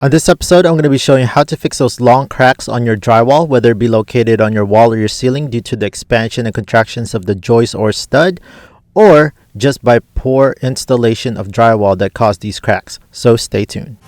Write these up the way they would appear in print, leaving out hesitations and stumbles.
On this episode, I'm going to be showing you how to fix those long cracks on your drywall, whether it be located on your wall or your ceiling due to the expansion and contractions of the joist or stud, or just by poor installation of drywall that caused these cracks. So stay tuned.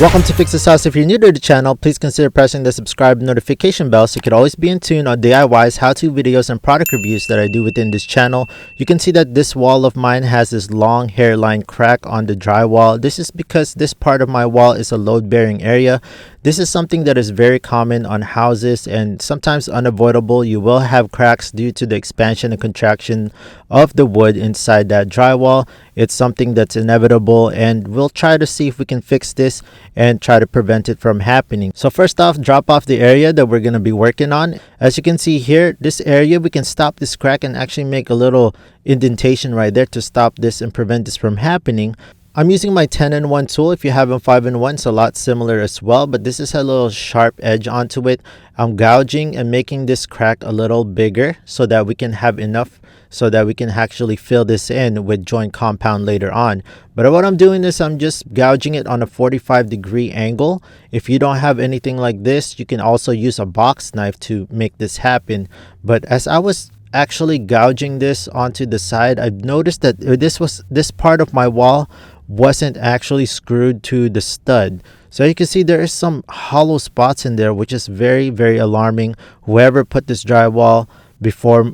Welcome to Fix This House. If you're new to the channel, please consider pressing the subscribe notification bell so you can always be in tune on DIYs, how-to videos, and product reviews that I do within this channel. You can see that this wall of mine has this long hairline crack on the drywall. This is because this part of my wall is a load-bearing area. This is something that is very common on houses and sometimes unavoidable. You will have cracks due to the expansion and contraction of the wood inside that drywall. It's something that's inevitable, and we'll try to see if we can fix this and try to prevent it from happening. So first off, drop off the area that we're going to be working on. As you can see here, this area, we can stop this crack and actually make a little indentation right there to stop this and prevent this from happening. I'm using my 10-in-1 tool. If you have a 5-in-1, it's a lot similar as well, but this is a little sharp edge onto it. I'm gouging and making this crack a little bigger so that we can have enough so that we can actually fill this in with joint compound later on. But what I'm doing is I'm just gouging it on a 45-degree angle. If you don't have anything like this, you can also use a box knife to make this happen. But as I was actually gouging this onto the side, I've noticed that this part of my wall wasn't actually screwed to the stud. So you can see there is some hollow spots in there, which is very, very alarming. Whoever put this drywall before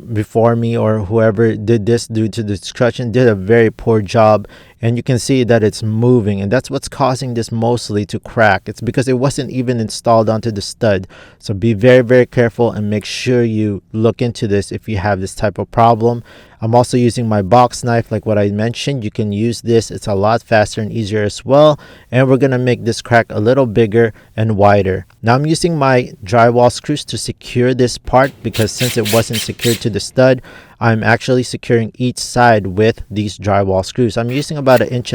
me, or whoever did this due to the construction, did a very poor job. And you can see that it's moving, and that's what's causing this mostly to crack. It's because it wasn't even installed onto the stud. So be very, very careful and make sure you look into this if you have this type of problem. I'm also using my box knife like what I mentioned. You can use this. It's a lot faster and easier as well. And we're going to make this crack a little bigger and wider. Now I'm using my drywall screws to secure this part, because since it wasn't secured to the stud, I'm actually securing each side with these drywall screws. I'm using about 1.5 inch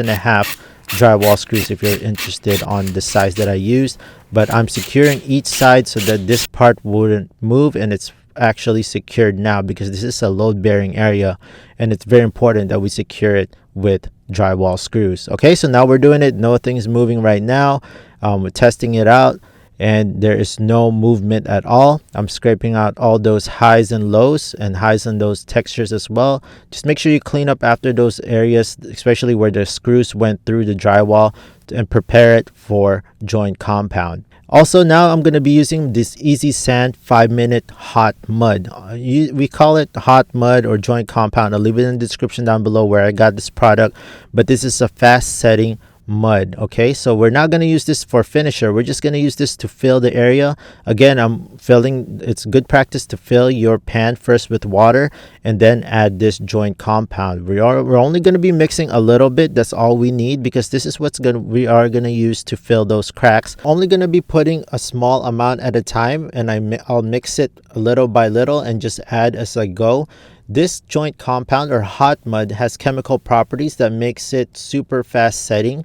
drywall screws if you're interested on the size that I used. But I'm securing each side so that this part wouldn't move, and it's actually secured now because this is a load-bearing area, and it's very important that we secure it with drywall screws. Okay, so now we're doing it. Nothing's moving right now. We're testing it out, and there is no movement at all. I'm scraping out all those highs and lows and highs and those textures as well. Just make sure you clean up after those areas, especially where the screws went through the drywall, and prepare it for joint compound. Also, now I'm going to be using this Easy Sand 5-minute hot mud. We call it hot mud or joint compound. I'll leave it in the description down below where I got this product. But this is a fast setting mud. Okay, so we're not going to use this for finisher. We're just going to use this to fill the area. Again, it's good practice to fill your pan first with water and then add this joint compound. We're only going to be mixing a little bit. That's all we need, because this is we are going to use to fill those cracks. Only going to be putting a small amount at a time, and I'll mix it little by little and just add as I go. This joint compound or hot mud has chemical properties that makes it super fast setting.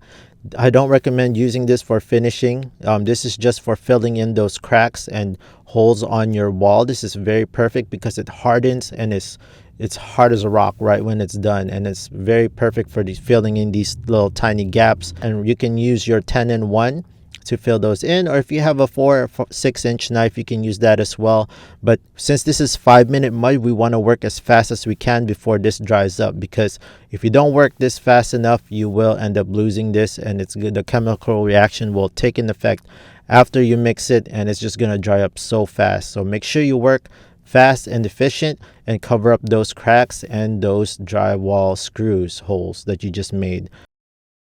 I don't recommend using this for finishing. This is just for filling in those cracks and holes on your wall. This is very perfect because it hardens, and it's hard as a rock right when it's done, and it's very perfect for filling in these little tiny gaps. And you can use your 10-in-1 to fill those in, or if you have a 4 or 6-inch knife, you can use that as well. But since this is 5-minute mud, we want to work as fast as we can before this dries up, because if you don't work this fast enough, you will end up losing this, and the chemical reaction will take in effect after you mix it, and it's just going to dry up so fast. So make sure you work fast and efficient and cover up those cracks and those drywall screws holes that you just made.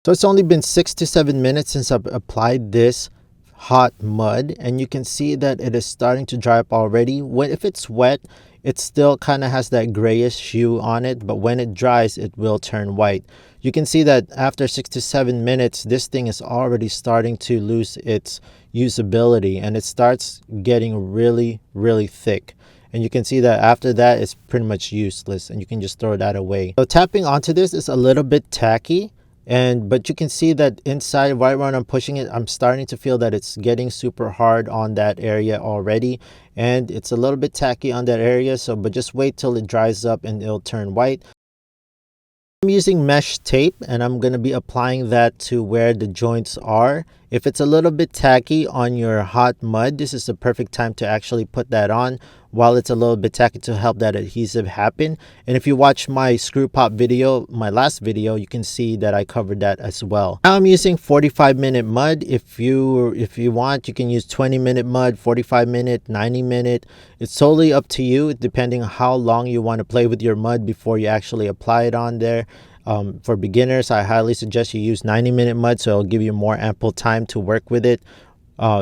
So it's only been 6 to 7 minutes since I've applied this hot mud, and you can see that it is starting to dry up already. If it's wet, it still kind of has that grayish hue on it, but when it dries, it will turn white. You can see that after 6 to 7 minutes, this thing is already starting to lose its usability, and it starts getting really, really thick. And you can see that after that, it's pretty much useless, and you can just throw that away. So tapping onto this is a little bit tacky. But you can see that inside, right when I'm pushing it, I'm starting to feel that it's getting super hard on that area already, and it's a little bit tacky on that area. But just wait till it dries up and it'll turn white. I'm using mesh tape and I'm going to be applying that to where the joints are. If it's a little bit tacky on your hot mud, this is the perfect time to actually put that on while it's a little bit tacky to help that adhesive happen. And if you watch my screw pop video, my last video, you can see that I covered that as well. Now I'm using 45-minute mud. If you want, you can use 20-minute mud, 45-minute, 90-minute. It's totally up to you depending on how long you want to play with your mud before you actually apply it on there. For beginners, I highly suggest you use 90-minute mud, so it'll give you more ample time to work with it.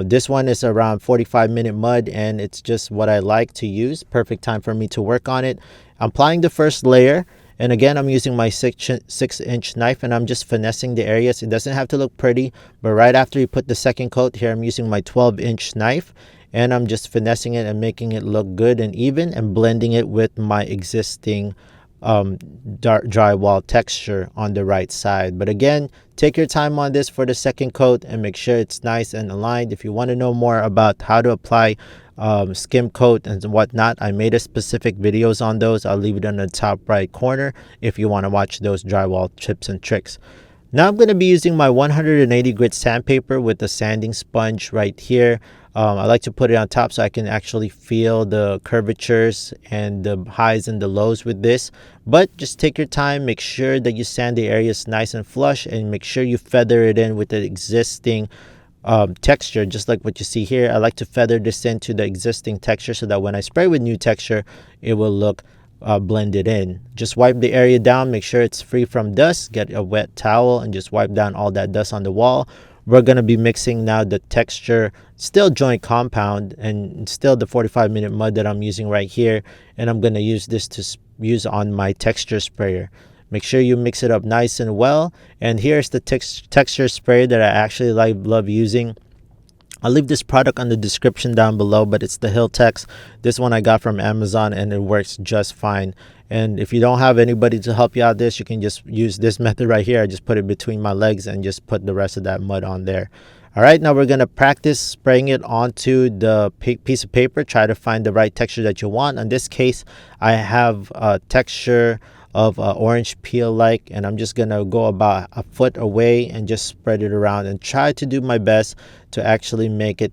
This one is around 45-minute mud, and it's just what I like to use. Perfect time for me to work on it. I'm applying the first layer, and again, I'm using my 6-inch knife, and I'm just finessing the areas. It doesn't have to look pretty, but right after you put the second coat here, I'm using my 12-inch knife, and I'm just finessing it and making it look good and even, and blending it with my existing drywall texture on the right side. But again, take your time on this for the second coat and make sure it's nice and aligned. If you want to know more about how to apply skim coat and whatnot, I made a specific videos on those. I'll leave it in the top right corner if you want to watch those drywall tips and tricks. Now I'm going to be using my 180 grit sandpaper with the sanding sponge right here. I like to put it on top so I can actually feel the curvatures and the highs and the lows with this. But just take your time, make sure that you sand the areas nice and flush, and make sure you feather it in with the existing texture, just like what you see here. I like to feather this into the existing texture so that when I spray with new texture, it will look blended in. Just wipe the area down, make sure it's free from dust. Get a wet towel and just wipe down all that dust on the wall. We're going to be mixing now the texture, still joint compound, and still the 45-minute mud that I'm using right here, and I'm going to use this to use on my texture sprayer. Make sure you mix it up nice and well. And here's the texture sprayer that I actually love using. I'll leave this product on the description down below, but it's the Hilltex. This one I got from Amazon, and it works just fine. And if you don't have anybody to help you out this, you can just use this method right here. I just put it between my legs and just put the rest of that mud on there. All right, now we're going to practice spraying it onto the piece of paper. Try to find the right texture that you want. In this case, I have a texture of orange peel like, and I'm just gonna go about a foot away and just spread it around and try to do my best to actually make it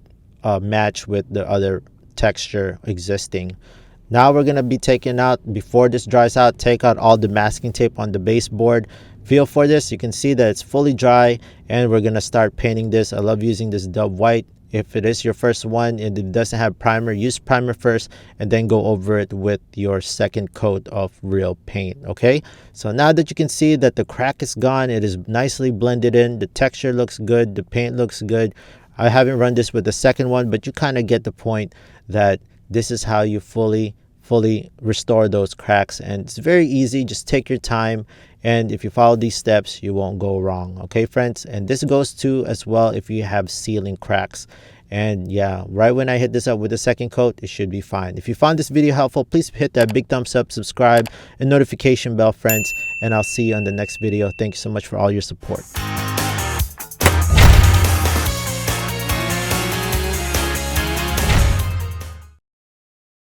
match with the other texture existing. Now we're gonna be taking out, before this dries out, take out all the masking tape on the baseboard. Feel for this, you can see that it's fully dry, and we're gonna start painting this. I love using this Dub White. If it is your first one and it doesn't have primer, use primer first and then go over it with your second coat of real paint. Okay, so now that you can see that the crack is gone, it is nicely blended in, the texture looks good, the paint looks good. I haven't run this with the second one, but you kind of get the point that this is how you fully restore those cracks. And it's very easy. Just take your time, and if you follow these steps, you won't go wrong. Okay, friends, and this goes to as well if you have ceiling cracks. And yeah, right when I hit this up with the second coat, it should be fine. If you found this video helpful, please hit that big thumbs up, subscribe, and notification bell, friends, and I'll see you on the next video. Thank you so much for all your support.